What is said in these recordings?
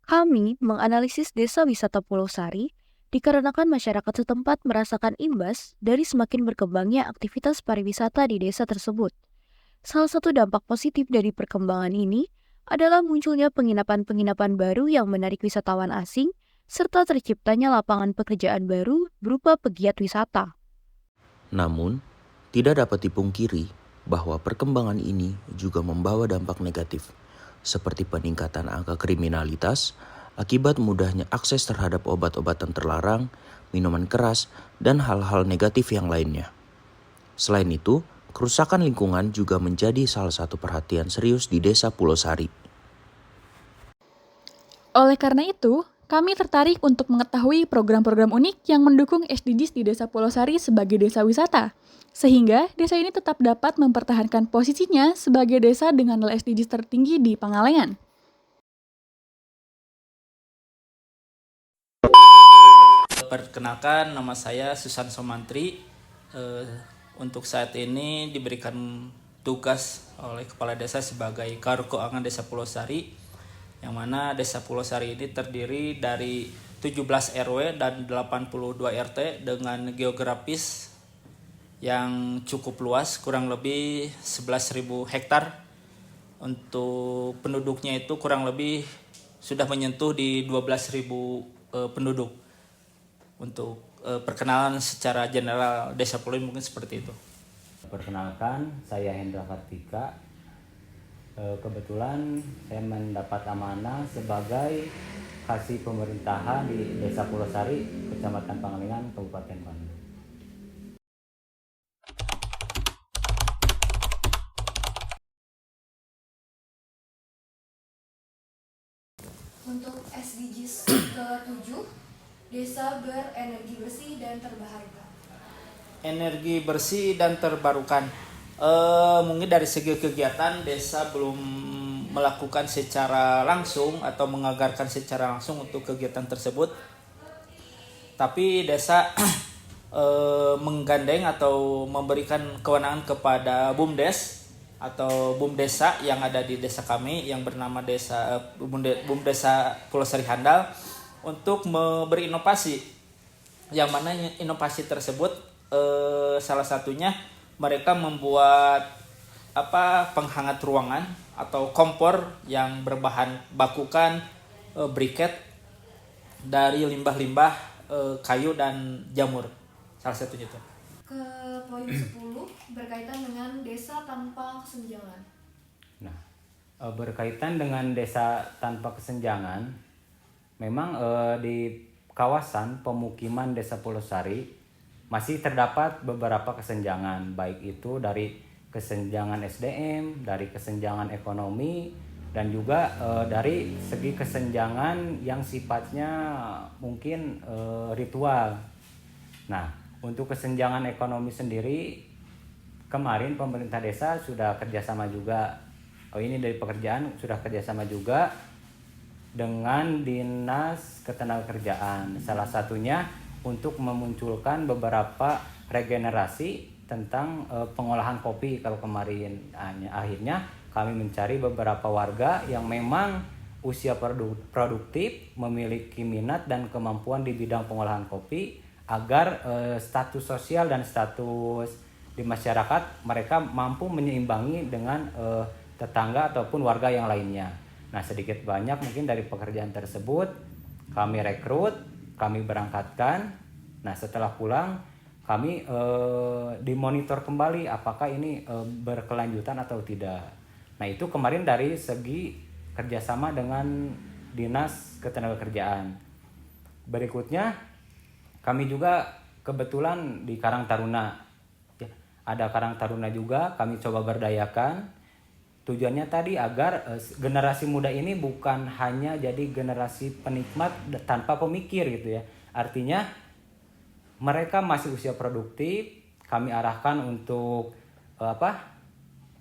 Kami menganalisis desa wisata Pulau Sari dikarenakan masyarakat setempat merasakan imbas dari semakin berkembangnya aktivitas pariwisata di desa tersebut. Salah satu dampak positif dari perkembangan ini adalah munculnya penginapan-penginapan baru yang menarik wisatawan asing, serta terciptanya lapangan pekerjaan baru berupa pegiat wisata. Namun, tidak dapat dipungkiri bahwa perkembangan ini juga membawa dampak negatif, seperti peningkatan angka kriminalitas akibat mudahnya akses terhadap obat-obatan terlarang, minuman keras, dan hal-hal negatif yang lainnya. Selain itu, kerusakan lingkungan juga menjadi salah satu perhatian serius di Desa Pulau Sari. Oleh karena itu, kami tertarik untuk mengetahui program-program unik yang mendukung SDGs di Desa Pulau Sari sebagai desa wisata, sehingga desa ini tetap dapat mempertahankan posisinya sebagai desa dengan nilai SDGs tertinggi di Pangalengan. Perkenalkan, nama saya Susan Somantri. Untuk saat ini diberikan tugas oleh Kepala Desa sebagai Kadrok Keuangan Desa Pulau Sari, yang mana Desa Pulau Sari ini terdiri dari 17 RW dan 82 RT dengan geografis yang cukup luas, kurang lebih 11.000 hektar. Untuk penduduknya itu kurang lebih sudah menyentuh di 12.000 penduduk. Untuk perkenalan secara general Desa Pulau mungkin seperti itu. Perkenalkan, saya Hendra Kartika. Kebetulan saya mendapat amanah sebagai kasih pemerintahan di Desa Pulau Sari, Kecamatan Pangalengan, Kabupaten Bandung. Untuk SDGs ke-7, desa berenergi bersih dan terbarukan. Energi bersih dan terbarukan. Mungkin dari segi kegiatan desa belum melakukan secara langsung atau menganggarkan secara langsung untuk kegiatan tersebut. Tapi desa menggandeng atau memberikan kewenangan kepada BUMDes atau BUMDesa yang ada di desa kami yang bernama BUMDesa Pulau Sari Handal untuk berinovasi, yang mana inovasi tersebut salah satunya mereka membuat penghangat ruangan atau kompor yang berbahan bakukan briket dari limbah-limbah kayu dan jamur, salah satunya itu. Ke poin 10, berkaitan dengan desa tanpa kesenjangan. Nah, berkaitan dengan desa tanpa kesenjangan, memang di kawasan pemukiman Desa Pulau Sari masih terdapat beberapa kesenjangan, baik itu dari kesenjangan SDM, dari kesenjangan ekonomi, dan juga dari segi kesenjangan yang sifatnya mungkin ritual. Nah, untuk kesenjangan ekonomi sendiri, kemarin pemerintah desa sudah kerjasama juga, ini dari pekerjaan sudah kerjasama juga dengan Dinas Ketenagakerjaan. Salah satunya untuk memunculkan beberapa regenerasi tentang pengolahan kopi. Kalau kemarin akhirnya kami mencari beberapa warga yang memang usia produktif, memiliki minat dan kemampuan di bidang pengolahan kopi, agar status sosial dan status di masyarakat mereka mampu menyeimbangi dengan tetangga ataupun warga yang lainnya. Nah, sedikit banyak mungkin dari pekerjaan tersebut kami rekrut, kami berangkatkan. Nah, setelah pulang kami dimonitor kembali apakah ini berkelanjutan atau tidak. Nah, itu kemarin dari segi kerjasama dengan Dinas Ketenagakerjaan. Berikutnya kami juga kebetulan di Karang Taruna, ya, ada Karang Taruna juga kami coba berdayakan. Tujuannya tadi agar generasi muda ini bukan hanya jadi generasi penikmat tanpa pemikir gitu ya. Artinya mereka masih usia produktif, kami arahkan untuk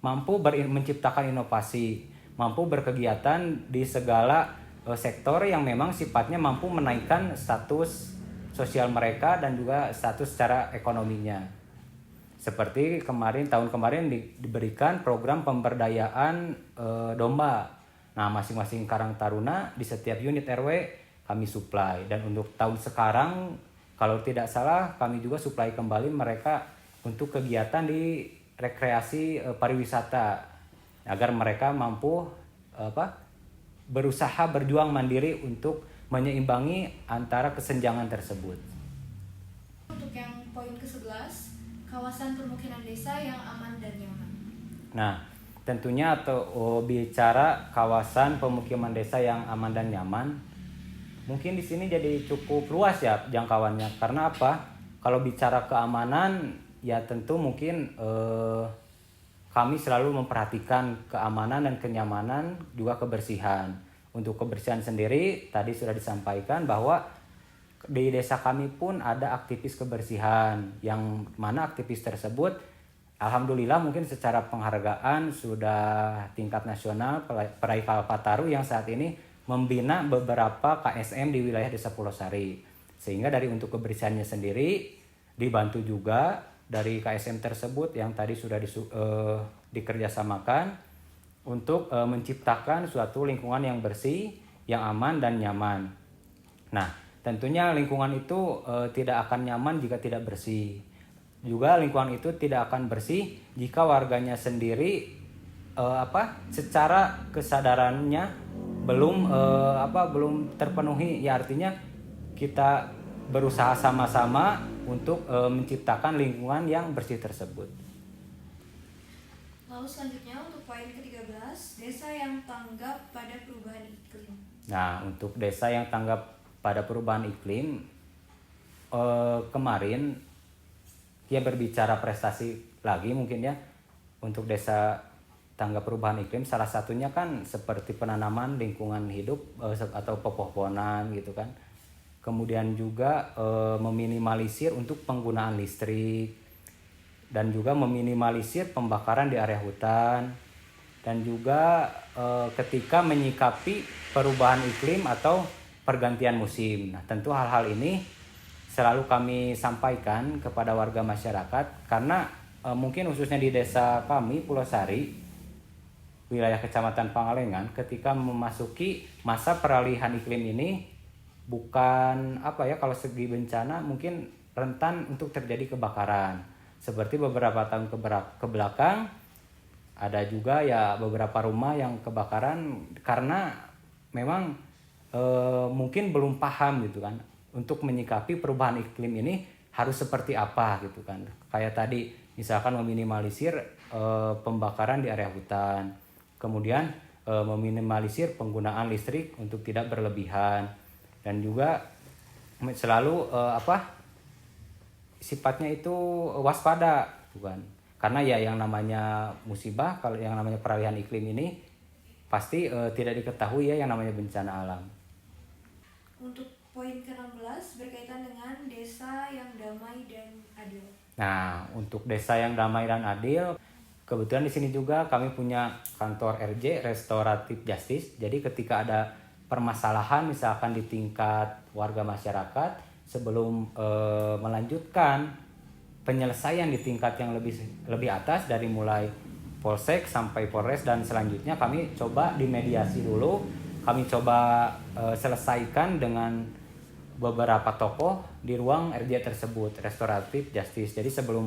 mampu menciptakan inovasi, mampu berkegiatan di segala sektor yang memang sifatnya mampu menaikkan status sosial mereka dan juga status secara ekonominya. Seperti tahun kemarin diberikan program pemberdayaan domba. Nah, masing-masing Karang Taruna di setiap unit RW kami supply. Dan untuk tahun sekarang, kalau tidak salah, kami juga supply kembali mereka untuk kegiatan di rekreasi pariwisata agar mereka mampu berusaha berjuang mandiri untuk menyeimbangi antara kesenjangan tersebut. Untuk yang poin ke-11, kawasan permukiman desa yang aman dan nyaman. Nah, tentunya bicara kawasan pemukiman desa yang aman dan nyaman, mungkin di sini jadi cukup luas ya jangkauannya. Karena apa? Kalau bicara keamanan, ya tentu mungkin kami selalu memperhatikan keamanan dan kenyamanan, juga kebersihan. Untuk kebersihan sendiri, tadi sudah disampaikan bahwa di desa kami pun ada aktivis kebersihan, yang mana aktivis tersebut alhamdulillah mungkin secara penghargaan sudah tingkat nasional peraih Kalpataru yang saat ini membina beberapa KSM di wilayah Desa Pulosari. Sehingga dari untuk kebersihannya sendiri dibantu juga dari KSM tersebut yang tadi sudah dikerjasamakan untuk menciptakan suatu lingkungan yang bersih, yang aman dan nyaman. Nah, tentunya lingkungan itu tidak akan nyaman jika tidak bersih. Juga lingkungan itu tidak akan bersih jika warganya sendiri secara kesadarannya belum terpenuhi. Ya artinya kita berusaha sama-sama untuk menciptakan lingkungan yang bersih tersebut. Lalu selanjutnya untuk poin ke-13, desa yang tanggap pada perubahan iklim. Nah, untuk desa yang tanggap pada perubahan iklim, kemarin dia berbicara prestasi lagi mungkin ya. Untuk desa tanggap perubahan iklim, salah satunya kan seperti penanaman lingkungan hidup atau pepohonan gitu kan. Kemudian juga meminimalisir untuk penggunaan listrik, dan juga meminimalisir pembakaran di area hutan, dan juga ketika menyikapi perubahan iklim atau pergantian musim. Nah, tentu hal-hal ini selalu kami sampaikan kepada warga masyarakat karena mungkin khususnya di desa kami Pulosari, wilayah Kecamatan Pangalengan, ketika memasuki masa peralihan iklim ini bukan kalau segi bencana mungkin rentan untuk terjadi kebakaran. Seperti beberapa tahun ke belakang ada juga ya beberapa rumah yang kebakaran karena memang mungkin belum paham gitu kan untuk menyikapi perubahan iklim ini harus seperti apa gitu kan. Kayak tadi misalkan meminimalisir pembakaran di area hutan, kemudian meminimalisir penggunaan listrik untuk tidak berlebihan, dan juga selalu sifatnya itu waspada, bukan? Karena ya yang namanya musibah, kalau yang namanya peralihan iklim ini pasti tidak diketahui ya yang namanya bencana alam. Untuk poin ke-16 berkaitan dengan desa yang damai dan adil. Nah, untuk desa yang damai dan adil, kebetulan di sini juga kami punya kantor RJ, Restoratif Justice. Jadi ketika ada permasalahan misalkan di tingkat warga masyarakat, sebelum melanjutkan penyelesaian di tingkat yang lebih atas dari mulai Polsek sampai Polres dan selanjutnya kami coba dimediasi dulu, kami coba selesaikan dengan beberapa tokoh di ruang RJ tersebut, Restoratif Justice. Jadi sebelum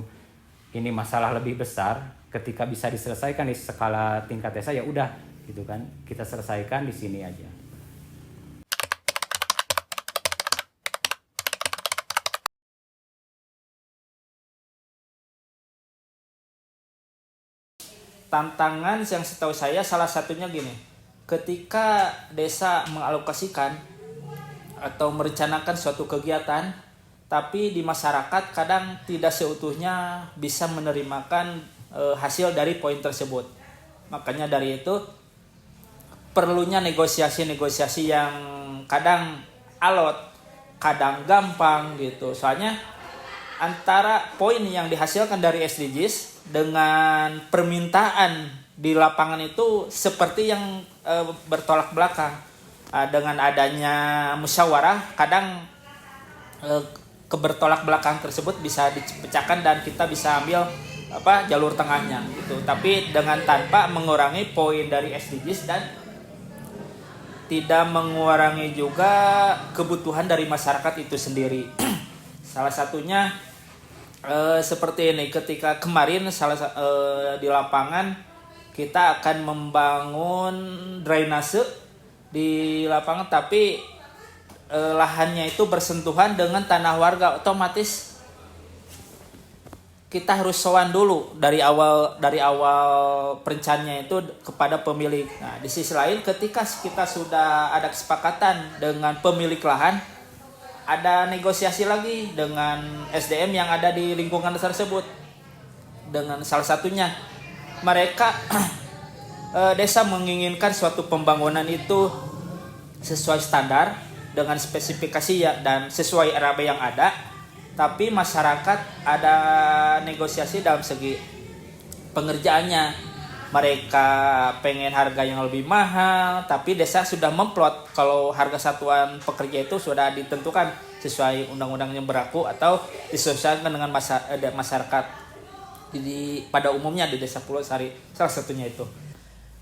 ini masalah lebih besar, ketika bisa diselesaikan di skala tingkat desa ya udah gitu kan, kita selesaikan di sini aja. Tantangan yang setahu saya salah satunya gini, ketika desa mengalokasikan atau merencanakan suatu kegiatan, tapi di masyarakat kadang tidak seutuhnya bisa menerimakan hasil dari poin tersebut. Makanya dari itu perlunya negosiasi-negosiasi yang kadang alot, kadang gampang gitu. Soalnya antara poin yang dihasilkan dari SDGs dengan permintaan di lapangan itu seperti yang bertolak belakang. Dengan adanya musyawarah, kadang kebertolak belakang tersebut bisa dipecahkan dan kita bisa ambil jalur tengahnya gitu. Tapi dengan tanpa mengurangi poin dari SDGs dan tidak mengurangi juga kebutuhan dari masyarakat itu sendiri. Salah satunya seperti ini, ketika kemarin di lapangan kita akan membangun drainase di lapangan, tapi lahannya itu bersentuhan dengan tanah warga, otomatis kita harus sowan dulu dari awal perencanaannya itu kepada pemilik. Nah, di sisi lain ketika kita sudah ada kesepakatan dengan pemilik lahan, ada negosiasi lagi dengan SDM yang ada di lingkungan tersebut. Dengan salah satunya mereka desa menginginkan suatu pembangunan itu sesuai standar dengan spesifikasi ya dan sesuai RAB yang ada. Tapi masyarakat ada negosiasi dalam segi pengerjaannya. Mereka pengen harga yang lebih mahal, tapi desa sudah memplot kalau harga satuan pekerja itu sudah ditentukan sesuai undang-undang yang berlaku atau disesuaikan dengan masyarakat pada umumnya di Desa Pulau Sari. Salah satunya itu.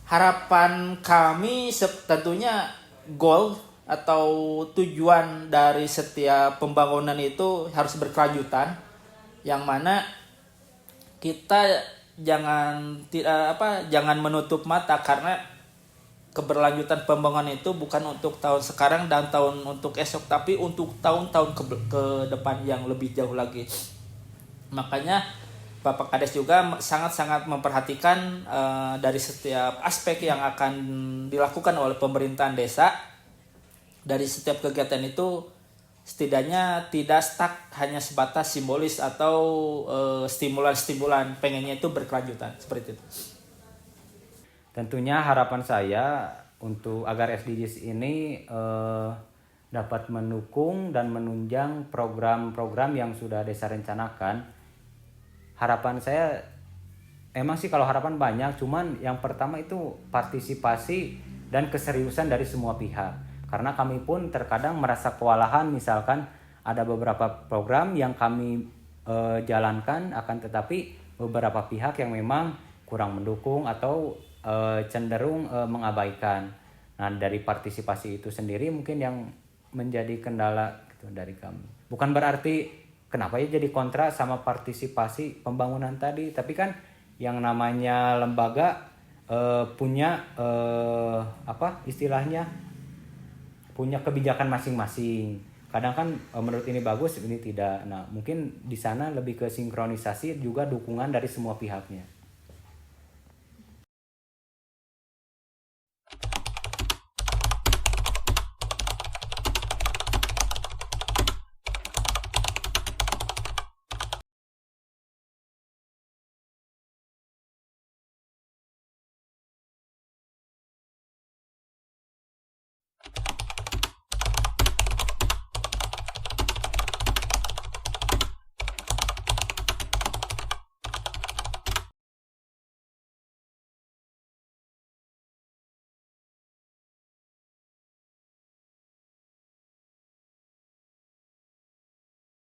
Harapan kami tentunya goal atau tujuan dari setiap pembangunan itu harus berkelanjutan, yang mana kita jangan menutup mata, karena keberlanjutan pembangunan itu bukan untuk tahun sekarang dan tahun untuk esok, tapi untuk tahun-tahun ke depan yang lebih jauh lagi. Makanya Bapak Kades juga sangat-sangat memperhatikan dari setiap aspek yang akan dilakukan oleh pemerintahan desa. Dari setiap kegiatan itu setidaknya tidak stuck hanya sebatas simbolis atau stimulan-stimulan, pengennya itu berkelanjutan seperti itu. Tentunya harapan saya untuk agar SDGs ini dapat mendukung dan menunjang program-program yang sudah desa rencanakan. Harapan saya emang sih kalau harapan banyak, cuman yang pertama itu partisipasi dan keseriusan dari semua pihak. Karena kami pun terkadang merasa kewalahan, misalkan ada beberapa program yang kami jalankan, akan tetapi beberapa pihak yang memang kurang mendukung atau cenderung mengabaikan. Nah, dari partisipasi itu sendiri mungkin yang menjadi kendala gitu dari kami. Bukan berarti kenapa ya jadi kontra sama partisipasi pembangunan tadi, tapi kan yang namanya lembaga punya punya kebijakan masing-masing. Kadang kan menurut ini bagus, ini tidak. Nah, mungkin di sana lebih ke sinkronisasi juga dukungan dari semua pihaknya.